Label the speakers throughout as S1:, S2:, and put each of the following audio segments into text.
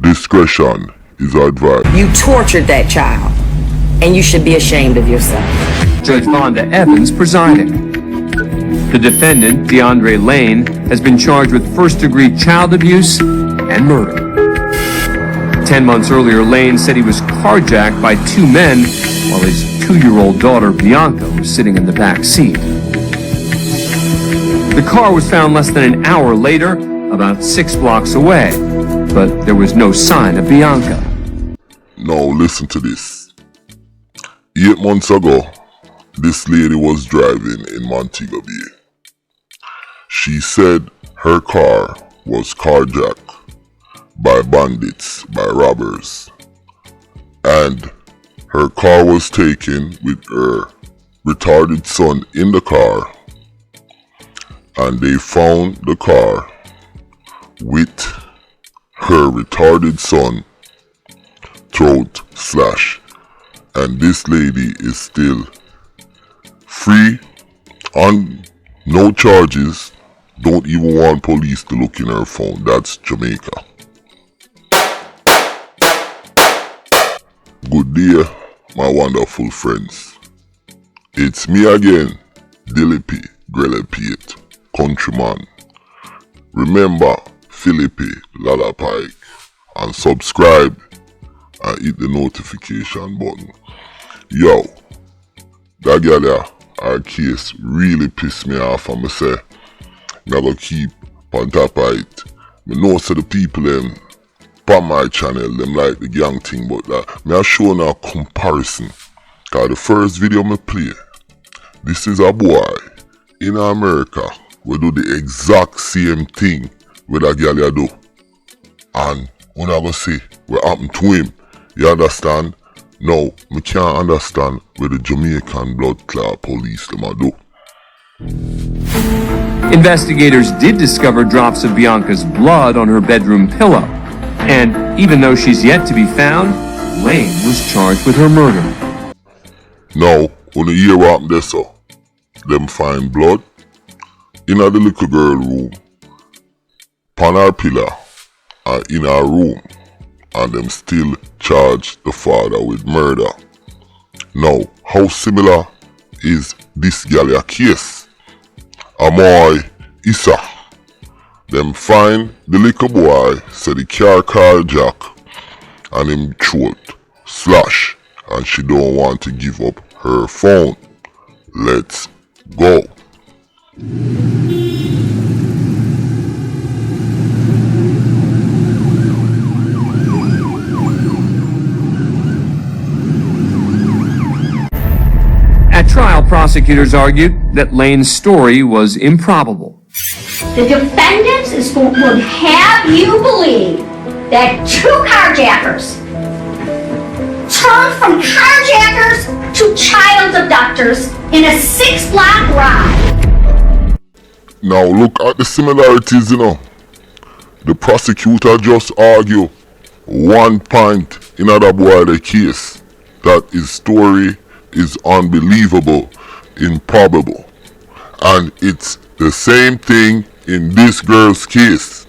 S1: Discretion is advised.
S2: You tortured that child, and you should be ashamed of yourself.
S3: Judge Vonda Evans presiding. The defendant, DeAndre Lane, has been charged with first-degree child abuse and murder. 10 months earlier, Lane said he was carjacked by two men while his 2-year-old daughter, Bianca, was sitting in the back seat. The car was found less than an hour later, about 6 blocks away, but there was no sign of Bianca.
S1: Now listen to this. 8 months ago, this lady was driving in Montego Bay. She said her car was carjacked by bandits, by robbers, and her car was taken with her retarded son in the car, and they found the car with her retarded son throat slash, and this lady is still free on no charges. Don't even want police to look in her phone. That's Jamaica. Good day, my wonderful friends. It's me again, Dilipi Grelepete, countryman. Remember, Philippi Lalapike, and subscribe and hit the notification button. Yo, that girl her case really pissed me off, and I say, I gotta keep on top of it. I know so the people them on my channel, them like the gang thing, but me I show a comparison. Cause the first video me play, this is a boy in America we do the exact same thing with a girl do. And when I go see what happened to him, you understand? No, me can't understand what the Jamaican blood clot police them a do.
S3: Investigators did discover drops of Bianca's blood on her bedroom pillow. And even though she's yet to be found, Lane was charged with her murder.
S1: Now, on the year what happened there, so, them find blood in the little girl room, pan her pillow, and in her room, and them still charge the father with murder. Now, how similar is this gal case? Amoy Issa. Them find the little boy, say the car carjack, and him throat slash, and she don't want to give up her phone. Let's go.
S3: At trial, prosecutors argued that Lane's story was improbable.
S4: The defendants would have you believe that two carjackers turned from carjackers to child abductors in a 6-block ride.
S1: Now look at the similarities, you know. The prosecutor just argue one point in other boy the case, that his story is unbelievable, improbable. And it's the same thing in this girl's case.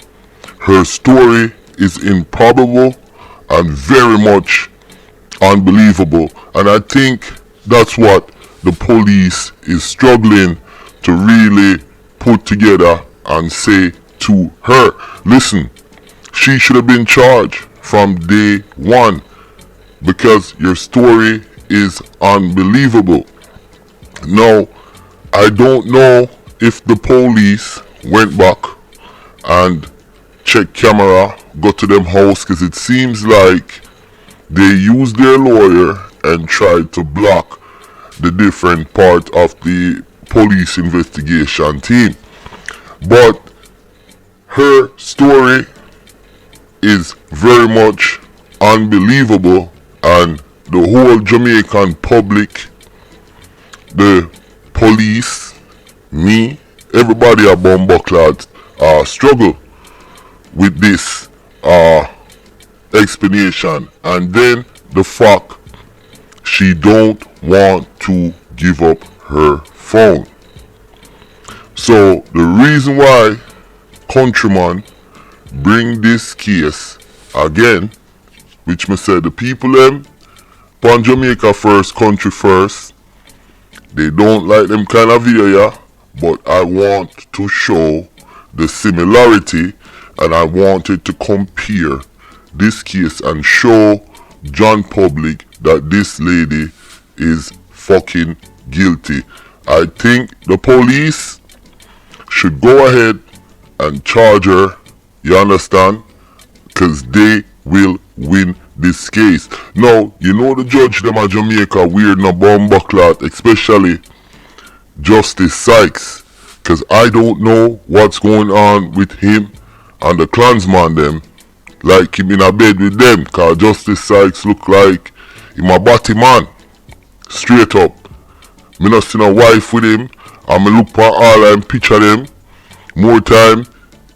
S1: Her story is improbable and very much unbelievable. And I think that's what the police is struggling to really put together and say to her. Listen, she should have been charged from day one because your story is unbelievable. Now, I don't know if the police went back and checked camera, go to them house, because it seems like they used their lawyer and tried to block the different part of the police investigation team. But her story is very much unbelievable, and the whole Jamaican public, the police, me, everybody at Bumbucklad struggle with this explanation. And then the fact she don't want to give up her phone. So the reason why Countryman bring this case Again, which me say the people them on Jamaica first, country first, they don't like them kind of area, but I want to show the similarity and I wanted to compare this case and show John Public that this lady is fucking guilty. I think the police should go ahead and charge her, you understand? Because they will win this case. Now, you know the judge them at Jamaica weird no bomber clot, especially Justice Sykes. Because I don't know what's going on with him and the Klansman them. Like him in a bed with them. Because Justice Sykes look like him a batty man. Straight up. Me not seen a wife with him. And me look for all and picture them. More time,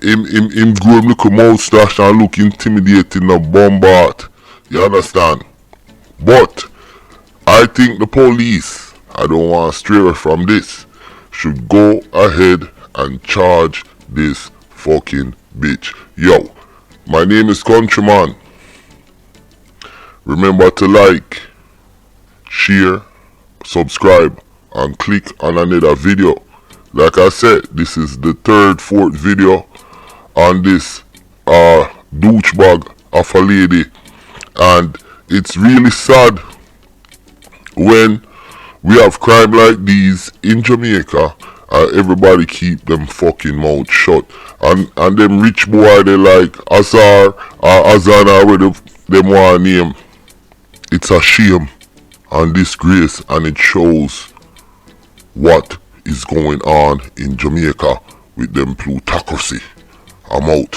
S1: him grow him little moustache and look intimidating no bombard. You understand? But I think the police, I don't want to stray away from this, should go ahead and charge this fucking bitch. Yo, my name is Countryman. Remember to like, share, subscribe, and click on another video. Like I said, this is the third, fourth video on this douchebag of a lady, and it's really sad when we have crime like these in Jamaica and everybody keep them fucking mouth shut, and them rich boy they like Azar or Azana where them want name. It's a shame and disgrace, and it shows what is going on in Jamaica with them plutocracy. I'm out.